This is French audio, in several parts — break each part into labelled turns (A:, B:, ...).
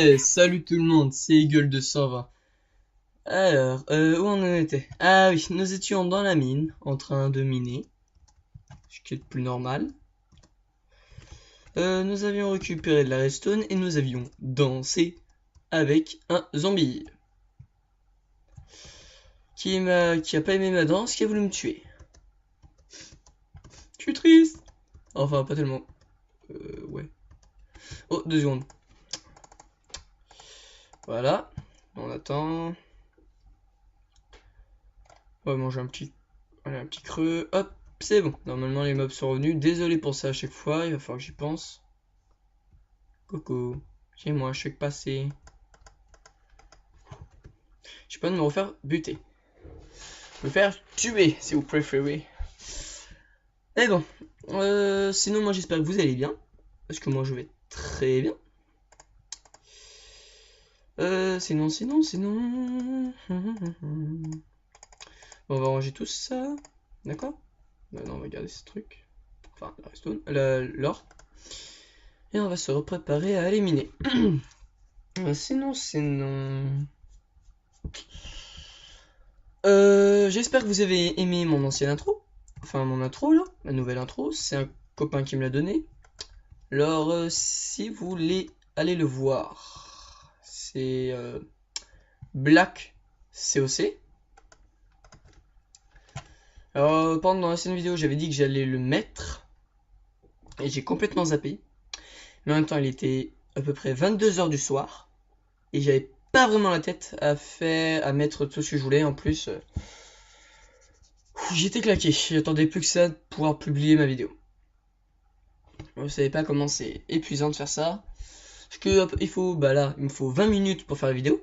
A: Ouais, salut tout le monde, c'est Eagle 220. Alors, où on en était? Ah oui, nous étions dans la mine, en train de miner, ce qui est le plus normal. Nous avions récupéré de la redstone et nous avions dansé avec un zombie qui a pas aimé ma danse, qui a voulu me tuer. Je suis triste. Enfin, pas tellement. Ouais. Oh, 2 secondes. Voilà. On attend. On va manger un petit creux. Hop, c'est bon. Normalement, les mobs sont revenus. Désolé pour ça à chaque fois. Il va falloir que j'y pense. Coucou. C'est moi, je suis passé. Je sais pas de me refaire buter. Me faire tuer, si vous préférez. Mais bon. Sinon, moi, j'espère que vous allez bien. Parce que moi, je vais très bien. Sinon. Bon, on va ranger tout ça. D'accord? Non, on va garder ce truc. Enfin, la redstone, l'or. Et on va se préparer à éliminer. Sinon. J'espère que vous avez aimé mon ancienne intro. Enfin, mon intro là, ma nouvelle intro. C'est un copain qui me l'a donné. Alors, si vous voulez aller le voir, c'est Black COC. Alors, pendant l'ancienne vidéo, j'avais dit que j'allais le mettre. Et j'ai complètement zappé. Mais en même temps, il était à peu près 22h du soir. Et j'avais pas vraiment la tête à mettre tout ce que je voulais. En plus, j'étais claqué. J'attendais plus que ça de pouvoir publier ma vidéo. Vous savez pas comment c'est épuisant de faire ça. Parce que hop, là, il me faut 20 minutes pour faire la vidéo.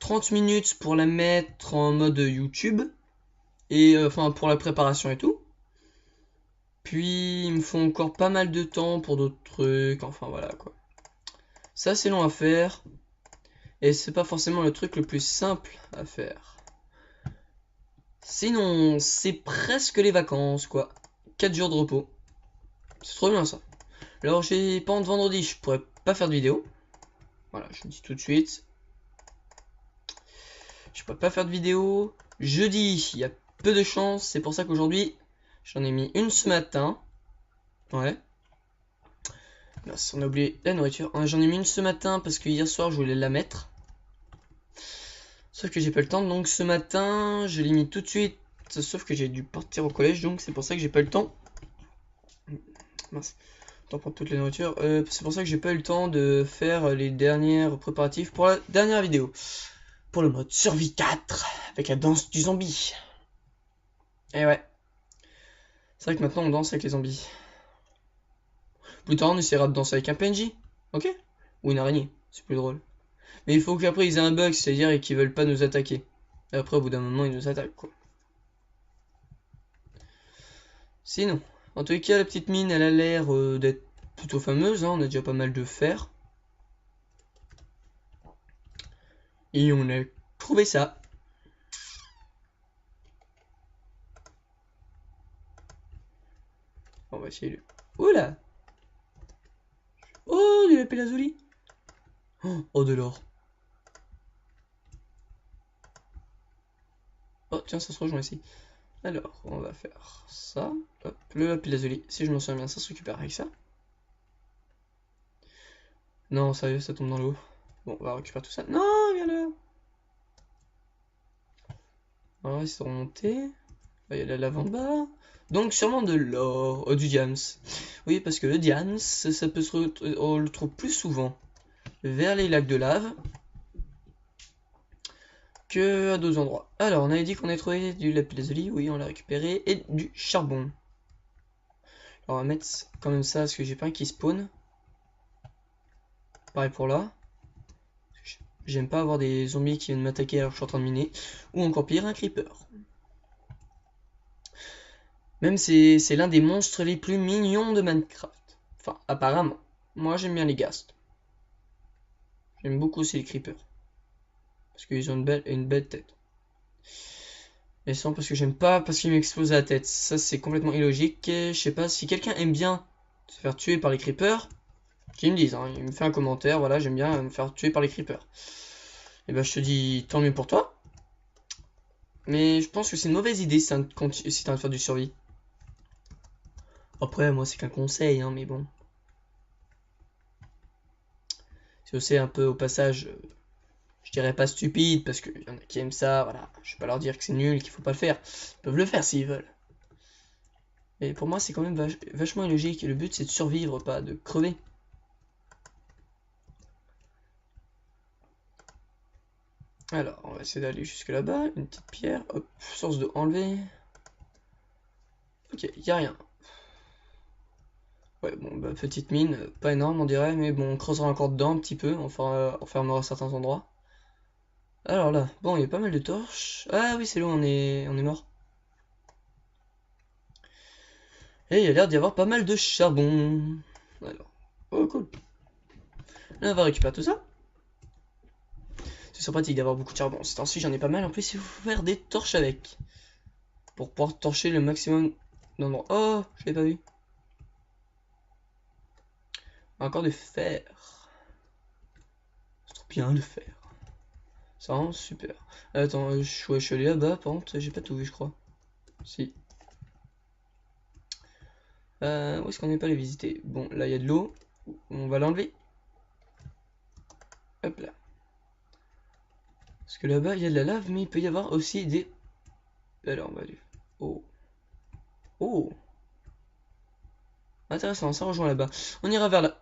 A: 30 minutes pour la mettre en mode YouTube. Et enfin pour la préparation et tout. Puis il me faut encore pas mal de temps pour d'autres trucs. Enfin voilà quoi. Ça c'est long à faire. Et c'est pas forcément le truc le plus simple à faire. Sinon, c'est presque les vacances quoi. 4 jours de repos. C'est trop bien ça. Alors j'ai pas de vendredi, je pourrais pas faire de vidéo. Voilà, je le dis tout de suite. Je pourrais pas faire de vidéo. Jeudi, il y a peu de chance. C'est pour ça qu'aujourd'hui, j'en ai mis une ce matin. Ouais. Mince, on a oublié la nourriture. J'en ai mis une ce matin parce que hier soir, je voulais la mettre. Sauf que j'ai pas le temps. Donc ce matin, je l'ai mis tout de suite. Sauf que j'ai dû partir au collège. Donc c'est pour ça que j'ai pas eu le temps. Mince. Temps pour toute la nourriture. C'est pour ça que j'ai pas eu le temps de faire les derniers préparatifs pour la dernière vidéo. Pour le mode survie 4 avec la danse du zombie. Et ouais. C'est vrai que maintenant on danse avec les zombies. Plus tard on essaiera de danser avec un PNJ. Ok? Ou une araignée. C'est plus drôle. Mais il faut qu'après ils aient un bug, c'est-à-dire qu'ils veulent pas nous attaquer. Et après au bout d'un moment ils nous attaquent quoi. Sinon, en tout cas la petite mine elle a l'air d'être plutôt fameuse. Hein. On a déjà pas mal de fer. Et on a trouvé ça. On va essayer de... Oula! Oh, du lapis lazuli! Oh, de l'or. Oh, tiens, ça se rejoint ici. Alors, on va faire ça. Hop, le lapis lazuli. Si je m'en souviens bien, ça se récupère avec ça. Non, sérieux, ça tombe dans l'eau. Bon, on va récupérer tout ça. Non, viens là! On va essayer de remonter. Il y a la lave en bas. Donc, sûrement de l'or. Oh, du diams. Oui, parce que le diams, ça peut on le trouve plus souvent vers les lacs de lave que à d'autres endroits. Alors, on avait dit qu'on avait trouvé du lapis lazuli. Oui, on l'a récupéré. Et du charbon. Alors, on va mettre quand même ça parce que j'ai pas un qui spawn. Pareil pour là. J'aime pas avoir des zombies qui viennent m'attaquer alors que je suis en train de miner. Ou encore pire, un creeper. Même c'est l'un des monstres les plus mignons de Minecraft. Enfin, apparemment. Moi j'aime bien les ghasts. J'aime beaucoup aussi les creepers. Parce qu'ils ont une belle tête. Et sans parce que j'aime pas parce qu'ils m'explosent la tête. Ça c'est complètement illogique. Et je sais pas si quelqu'un aime bien se faire tuer par les creepers. Qu'ils me disent, hein. Il me fait un commentaire, voilà, j'aime bien me faire tuer par les creepers. Et bah je te dis, tant mieux pour toi. Mais je pense que c'est une mauvaise idée si t'as envie de faire du survie. Après, moi, c'est qu'un conseil, hein, mais bon. C'est aussi un peu au passage, je dirais pas stupide, parce qu'il y en a qui aiment ça, voilà. Je vais pas leur dire que c'est nul, qu'il faut pas le faire. Ils peuvent le faire s'ils veulent. Mais pour moi, c'est quand même vachement illogique. Le but, c'est de survivre, pas de crever. Alors, on va essayer d'aller jusque là-bas. Une petite pierre. Hop, source d'eau enlevée. Ok, y a rien. Ouais, bon, bah, petite mine. Pas énorme, on dirait. Mais bon, on creusera encore dedans un petit peu. On fermera certains endroits. Alors là, bon, il y a pas mal de torches. Ah oui, c'est là où on est mort. Et il y a l'air d'y avoir pas mal de charbon. Alors, oh cool. Là, on va récupérer tout ça. C'est sympathique d'avoir beaucoup de charbon. C'est ainsi, j'en ai pas mal. En plus, il faut faire des torches avec. Pour pouvoir torcher le maximum d'endroits. Oh, je l'ai pas vu. Encore du fer. C'est trop bien le fer. C'est vraiment super. Attends, ouais, je suis allé là-bas, par contre, j'ai pas tout vu, je crois. Si. Où est-ce qu'on n'est pas allé visiter? Bon, là, il y a de l'eau. On va l'enlever. Hop là. Parce que là-bas, il y a de la lave, mais il peut y avoir aussi des... Alors, on va aller... Oh. Oh. Intéressant, ça rejoint là-bas. On ira vers là.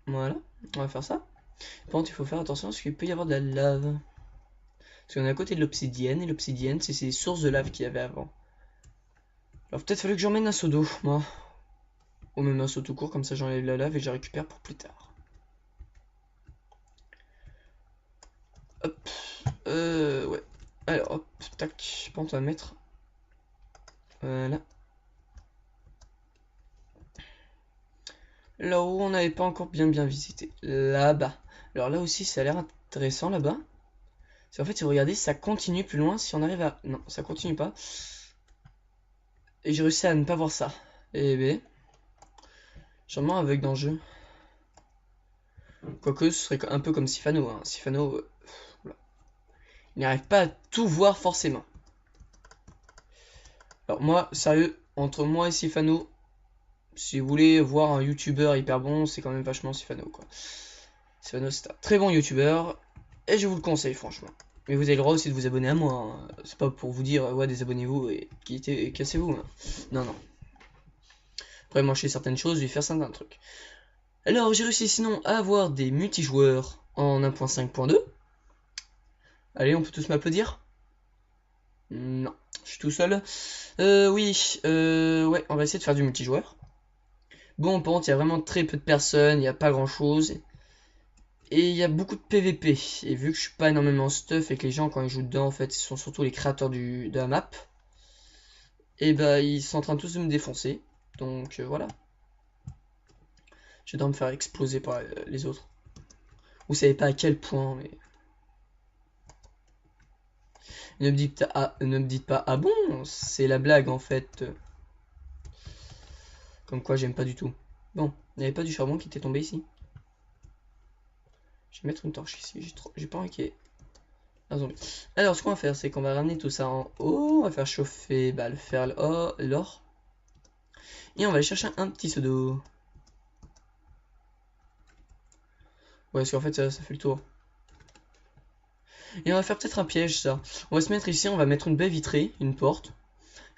A: Voilà, on va faire ça. Par contre, il faut faire attention parce qu'il peut y avoir de la lave. Parce qu'on est à côté de l'obsidienne, et l'obsidienne, c'est ces sources de lave qu'il y avait avant. Alors peut-être fallait que j'emmène un seau d'eau, moi. Ou même un seau tout court, comme ça j'enlève la lave et je la récupère pour plus tard. Hop. Ouais. Alors, hop, tac. Bon, on va mettre... Voilà. Là-haut, on n'avait pas encore bien visité. Là-bas. Alors là aussi, ça a l'air intéressant, là-bas. C'est en fait, si vous regardez, ça continue plus loin. Si on arrive à... Non, ça continue pas. Et j'ai réussi à ne pas voir ça. Et ben... Sûrement aveugle dans le jeu. Quoique, ce serait un peu comme Sifano. Hein. Sifano, il n'arrive pas à tout voir forcément. Alors moi, sérieux, entre moi et Sifano, si vous voulez voir un youtubeur hyper bon, c'est quand même vachement Sifano, quoi. Sifano, c'est un très bon youtubeur, et je vous le conseille, franchement. Mais vous avez le droit aussi de vous abonner à moi. Hein. C'est pas pour vous dire, ouais, désabonnez-vous et cassez-vous. Hein. Non, non. Après, moi, je sais certaines choses, je vais faire certains trucs. Alors, j'ai réussi sinon à avoir des multijoueurs en 1.5.2. Allez, on peut tous m'applaudir? Non, je suis tout seul. Oui, ouais, on va essayer de faire du multijoueur. Bon, par contre, il y a vraiment très peu de personnes, il n'y a pas grand chose. Et il y a beaucoup de PVP. Et vu que je suis pas énormément stuff et que les gens, quand ils jouent dedans, en fait, ce sont surtout les créateurs de la map, et bah, ils sont en train tous de me défoncer. Donc, voilà. Je dois me faire exploser par les autres. Vous savez pas à quel point, mais... Ne me dites pas, ah bon, c'est la blague, en fait. Comme quoi, j'aime pas du tout. Bon, il n'y avait pas du charbon qui était tombé ici. Je vais mettre une torche ici, j'ai pas envie qu'il y ait un zombie. Alors, ce qu'on va faire, c'est qu'on va ramener tout ça en haut. On va faire chauffer le fer, l'or. Et on va aller chercher un petit seau d'eau. Ouais, parce qu'en fait, ça fait le tour. Et on va faire peut-être un piège, ça. On va se mettre ici, on va mettre une baie vitrée, une porte.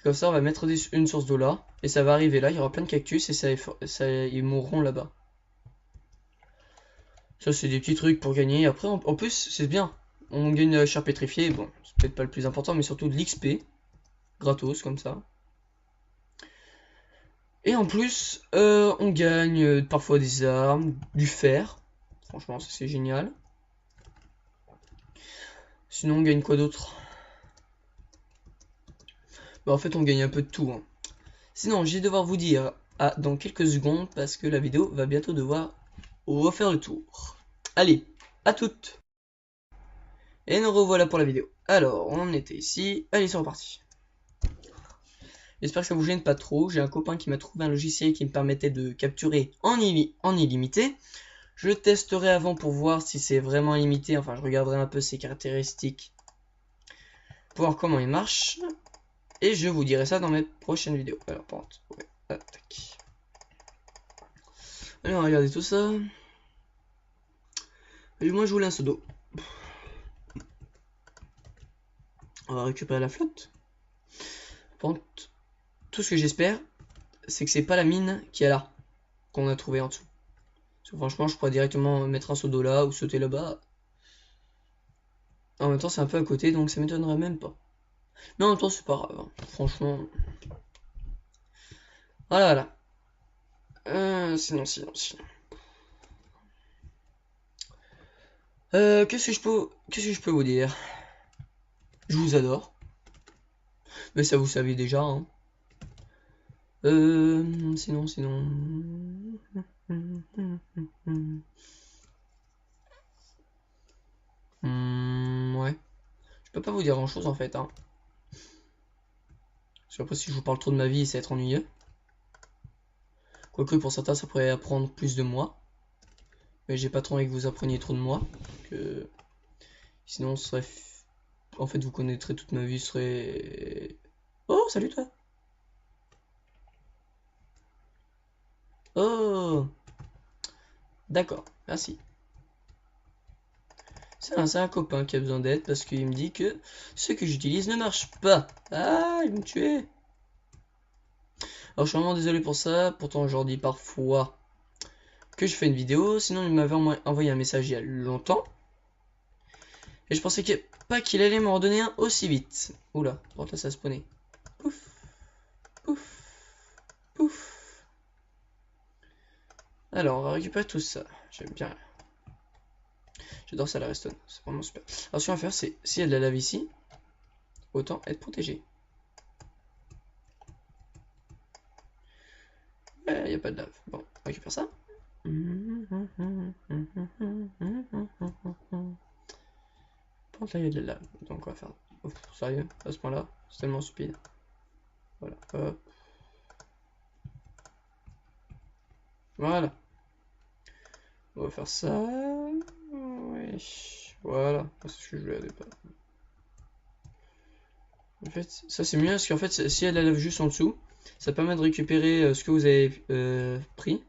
A: Comme ça, on va mettre une source d'eau là. Et ça va arriver là, il y aura plein de cactus et ils mourront là-bas. Ça, c'est des petits trucs pour gagner. Après, en plus, c'est bien. On gagne de la chair pétrifiée. Bon, c'est peut-être pas le plus important, mais surtout de l'XP. Gratos, comme ça. Et en plus, on gagne parfois des armes, du fer. Franchement, ça c'est génial. Sinon, on gagne quoi d'autre? Bah, en fait, on gagne un peu de tout. Hein. Sinon, je vais devoir vous dire dans quelques secondes parce que la vidéo va bientôt devoir refaire le tour. Allez, à toutes! Et nous revoilà pour la vidéo. Alors, on était ici. Allez, c'est reparti. J'espère que ça vous gêne pas trop. J'ai un copain qui m'a trouvé un logiciel qui me permettait de capturer en illimité. Je le testerai avant pour voir si c'est vraiment illimité. Enfin, je regarderai un peu ses caractéristiques pour voir comment il marche. Et je vous dirai ça dans mes prochaines vidéos. Alors, par contre, ouais, attaque. Alors, regardez tout ça. Et moi, je voulais un seau d'eau. On va récupérer la flotte. Par contre, tout ce que j'espère, c'est que c'est pas la mine qui est là, qu'on a trouvé en dessous. Parce que franchement, je pourrais directement mettre un seau d'eau là ou sauter là-bas. En même temps, c'est un peu à côté, donc ça m'étonnerait même pas. Mais en même temps, c'est pas grave. Hein. Franchement. Voilà, voilà. Sinon. Qu'est-ce que je peux vous dire? Je vous adore. Mais ça, vous savez déjà, hein. Sinon. Ouais. Je peux pas vous dire grand-chose, en fait, hein. Parce qu'après, si je vous parle trop de ma vie, ça va être ennuyeux. Quoique, pour certains, ça pourrait apprendre plus de moi. Mais j'ai pas trop envie que vous appreniez trop de moi. Que... Sinon, ce serait... En fait, vous connaîtrez toute ma vie, ce serait... Oh, salut toi. Oh, d'accord, merci. C'est un copain qui a besoin d'aide parce qu'il me dit que ce que j'utilise ne marche pas. Ah, il me tuait. Alors, je suis vraiment désolé pour ça. Pourtant, je leur dis parfois que je fais une vidéo. Sinon, il m'avait envoyé un message il y a longtemps. Et je pensais pas qu'il allait m'en redonner un aussi vite. Oula, par contre là, ça a spawné. Pouf, pouf, pouf. Alors, on va récupérer tout ça. J'aime bien. J'adore ça, la redstone. C'est vraiment super. Alors, ce qu'on va faire, c'est s'il y a de la lave ici, autant être protégé. Il n'y a pas de lave. Bon, on récupère ça. Par contre, là, il y a de la lave. Donc, on va faire. Oh, sérieux, à ce point-là, c'est tellement stupide. Voilà, hop. Voilà. On va faire ça. Ouais. Voilà. C'est ce que je voulais pas. En fait, ça c'est mieux parce qu'en fait, si elle a la lave juste en dessous, ça permet de récupérer ce que vous avez pris.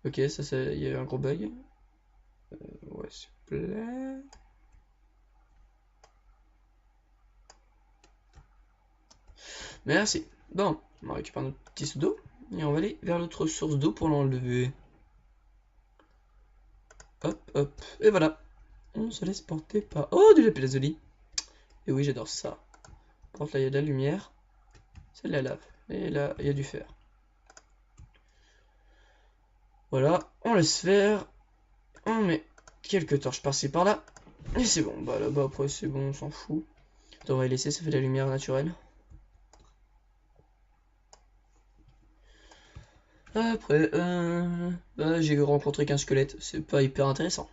A: Ok, ça, il y a eu un gros bug. Ouais, s'il vous plaît. Merci. Bon, on récupère notre petit seau d'eau et on va aller vers l'autre source d'eau pour l'enlever. Hop, hop. Et voilà. On se laisse porter par... Oh, du lapis lazuli. Et oui, j'adore ça. Par contre, là, il y a de la lumière. C'est de la lave. Et là, il y a du fer. Voilà, on laisse faire. On met quelques torches par-ci par-là. Et c'est bon. Bah là-bas, après, c'est bon, on s'en fout. On va les laisser, ça fait de la lumière naturelle. Après, bah, j'ai rencontré qu'un squelette. C'est pas hyper intéressant.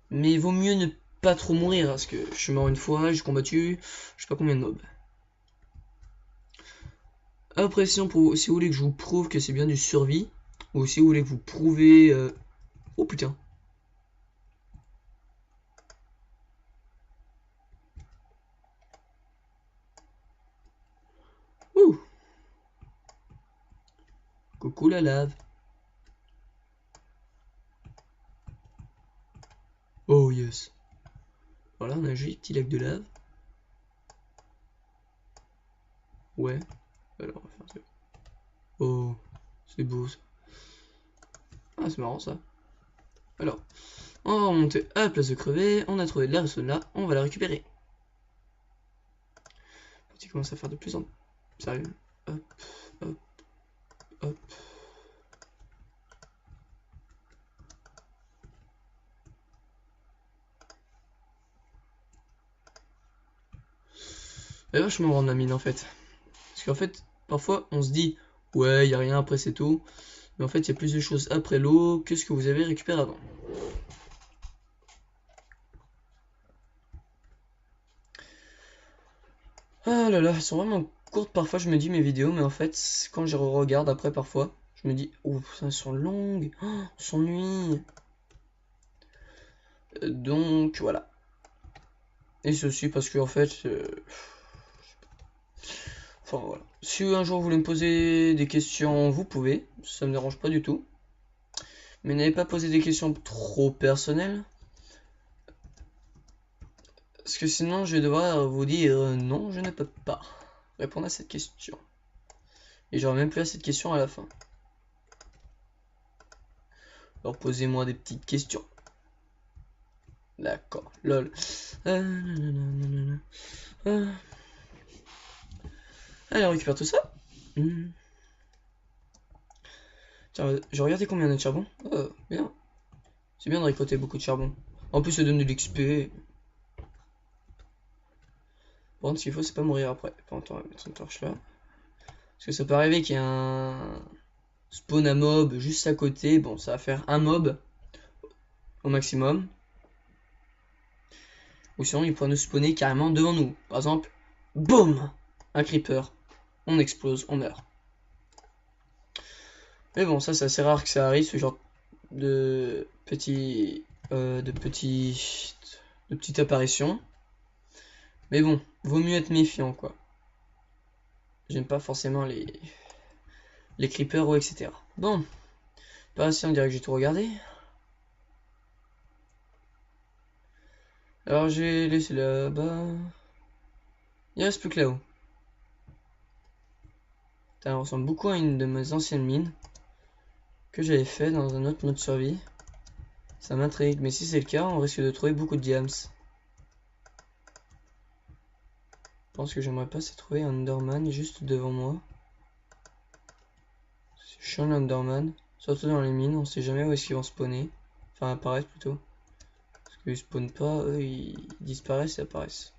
A: Mais il vaut mieux ne pas trop mourir. Parce que je suis mort une fois, j'ai combattu je sais pas combien de mobs. Après, si vous voulez que je vous prouve que c'est bien du survie, ou si vous voulez que vous prouvez... Oh putain. Ouh. Coucou la lave. Oh yes. Voilà, on a un joli petit lac de lave. Ouais. Alors, on va faire un truc. Oh, c'est beau ça. Ah, c'est marrant ça. Alors, on va remonter à la place de crever. On a trouvé de la redstone là. On va la récupérer. Quand il commence à faire de plus en plus. Sérieux. Hop, hop, hop. Elle est vachement grande la mine en fait. Parce qu'en fait, parfois on se dit, ouais, y a rien après c'est tout. Mais en fait, il y a plus de choses après l'eau que ce que vous avez récupéré avant. Ah là là, elles sont vraiment courtes parfois, je me dis mes vidéos, mais en fait, quand je regarde après parfois, je me dis, oh, elles sont longues, oh, on s'ennuie. Donc voilà. Et ceci parce que en fait, enfin voilà. Si un jour vous voulez me poser des questions, vous pouvez, ça me dérange pas du tout. Mais n'allez pas poser des questions trop personnelles. Parce que sinon je vais devoir vous dire non, je ne peux pas répondre à cette question. Et j'aurai même plus à cette question à la fin. Alors posez-moi des petites questions. D'accord, lol. Allez, on récupère tout ça. Tiens, j'ai regardé combien on a de charbon. Oh, bien. C'est bien de récolter beaucoup de charbon. En plus, ça donne de l'XP. Par contre, ce qu'il faut, c'est pas mourir après. Enfin, attends, on va mettre une torche là. Parce que ça peut arriver qu'il y ait un spawn à mob juste à côté. Bon, ça va faire un mob au maximum. Ou sinon, il pourrait nous spawner carrément devant nous. Par exemple, boum, un creeper. On explose, on meurt. Mais bon, ça c'est assez rare que ça arrive, ce genre de petites apparitions. Mais bon, vaut mieux être méfiant, quoi. J'aime pas forcément les creepers ou etc. Bon, par ici on dirait que j'ai tout regardé. Alors j'ai laissé là-bas. Il reste plus que là-haut. Ça ressemble beaucoup à une de mes anciennes mines que j'avais fait dans un autre mode survie. Ça m'intrigue, mais si c'est le cas, on risque de trouver beaucoup de diams. Je pense que j'aimerais pas c'est trouver un Enderman juste devant moi. C'est chiant l'Enderman, surtout dans les mines, on sait jamais où est-ce qu'ils vont spawner. Enfin apparaître plutôt. Parce qu'ils spawnent pas, eux ils disparaissent et apparaissent.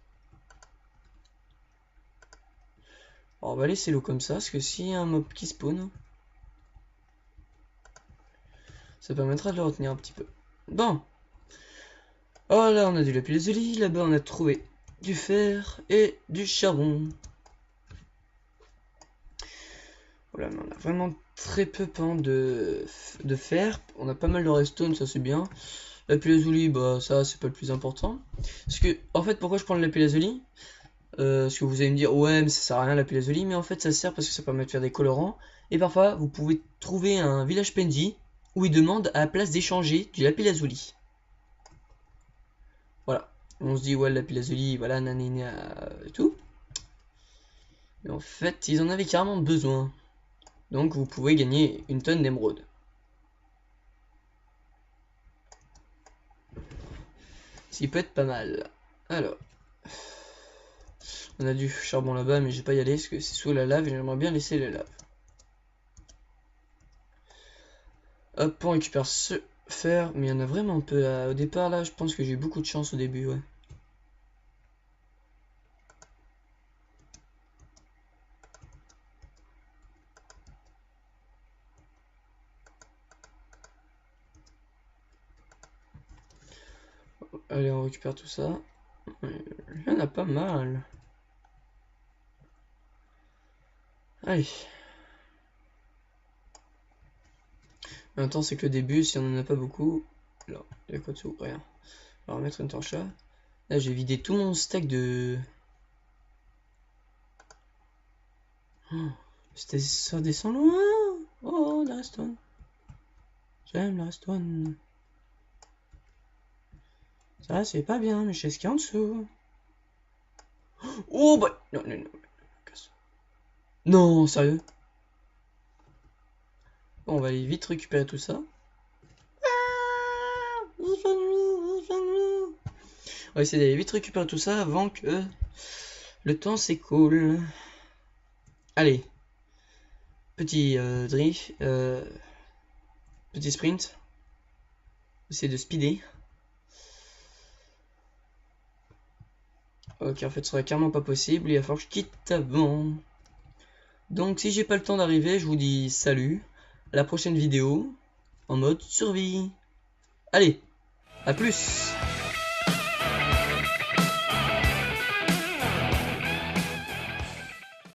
A: Alors on va laisser l'eau comme ça, parce que s'il y a un mob qui spawn, ça permettra de le retenir un petit peu. Bon. Oh là on a du lapis-lazuli, là-bas on a trouvé du fer et du charbon. Voilà, mais on a vraiment très peu de fer. On a pas mal de redstone, ça c'est bien. Lapis-lazuli, bah ça c'est pas le plus important. Parce que, en fait, pourquoi je prends le lapis-lazuli? Parce que vous allez me dire, ouais, mais ça sert à rien la lapis-lazuli. Mais en fait, ça sert parce que ça permet de faire des colorants. Et parfois, vous pouvez trouver un village PNJ où il demande à la place d'échanger du lapis-lazuli. Voilà. On se dit, ouais, le lapis-lazuli, voilà, nanana, et tout. Mais en fait, ils en avaient carrément besoin. Donc, vous pouvez gagner une tonne d'émeraude. Ce qui peut être pas mal. Alors. On a du charbon là-bas, mais je vais pas y aller parce que c'est sous la lave et j'aimerais bien laisser la lave. Hop, on récupère ce fer, mais il y en a vraiment peu là. Au départ, là, je pense que j'ai eu beaucoup de chance au début, ouais. Allez, on récupère tout ça. Il y en a pas mal. Allez. En même temps, c'est que le début, si on en a pas beaucoup. Là, il y a quoi dessous? Rien. On va remettre une torche là. Là, j'ai vidé tout mon stack de. Oh, ça descend loin. Oh, la redstone. J'aime la redstone. Ça, c'est pas bien, mais je sais ce qu'il y a en dessous. Oh, bah. Non, non, non. Non, sérieux. Bon, on va aller vite récupérer tout ça. Il fait nuit, il fait nuit. On va essayer d'aller vite récupérer tout ça avant que le temps s'écoule. Allez. Petit drift. Petit sprint. Essayer de speeder. Ok, en fait, ce serait carrément pas possible. Il va falloir que je quitte avant. Donc, si j'ai pas le temps d'arriver, je vous dis salut. À la prochaine vidéo. En mode survie. Allez, à plus.